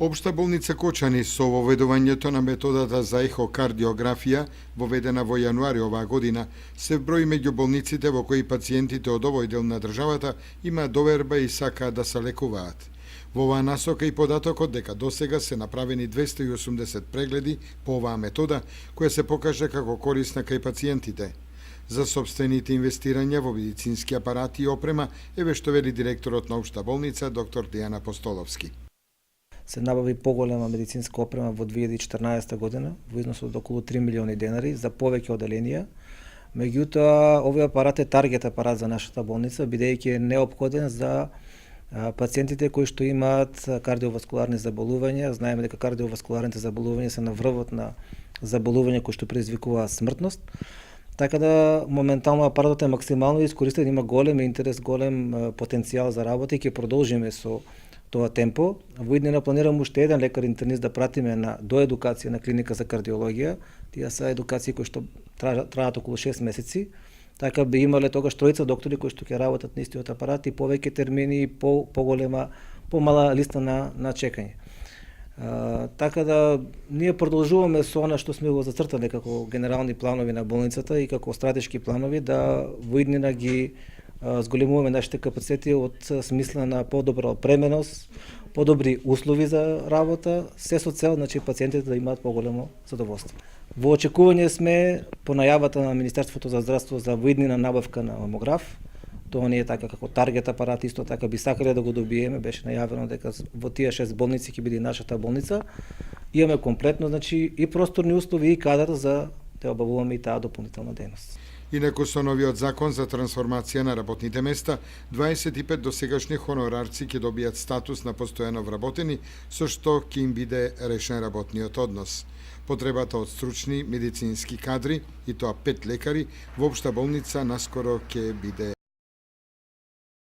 Општа болница Кочани со воведувањето на методата за ехокардиографија, воведена во јануари оваа година, се брои меѓу болниците во кои пациентите од овој дел на државата имаат доверба и сакаат да се лекуваат. Во оваа насока и податокот дека досега се направени 280 прегледи по оваа метода, која се покажа како корисна кај пациентите. За собствените инвестирања во медицински апарати и опрема, еве што вели директорот на Општа болница, доктор Дијана Постоловски. Се набави поголема медицинска опрема во 2014 година во износ од околу 3 милиони денари за повеќе оделенија. Меѓутоа, овој апарат е таргет апарат за нашата болница, бидејќи е неопходен за пациентите кои што имаат кардиоваскуларни заболувања. Знаеме дека кардиоваскуларните заболувања се на врвот на заболувања кои што предизвикуваат смртност. Така да моментално апаратот е максимално искористен, има голем интерес, голем потенцијал за работа и ќе продолжиме со тоа темпо. Во иднина планираме уште еден лекар интернист да пратиме на доедукација на клиника за кардиологија. Тие се едукации кои што траат околу 6 месеци. Така би имале тогаш тројца доктори кои што ќе работат на истиот апарат и повеќе термини и помала листа на чекање. Така да ние продолжуваме со она што сме го зацртале како генерални планови на болницата и како стратешки планови да во иднина ги зголемуваме нашите капацитети од смисла на подобра опременост, подобри услови за работа, се со цел пациентите да имаат поголемо задоволство. Во очекување сме по најавата на Министерството за здравство за во иднина набавка на мамограф. Тоа не е така како таргет апарат, исто така би сакале да го добиеме, беше најавено дека во тие 6 болници ќе биде нашата болница. Имаме комплетно и просторни услови и кадар за да обавуваме и таа дополнителна дејност. Инаку со новиот закон за трансформација на работните места, 25 досегашни хонорарци ќе добијат статус на постојано вработени, со што ќе им биде решен работниот однос. Потребата од стручни медицински кадри, и тоа 5 лекари, во Општа болница наскоро ќе биде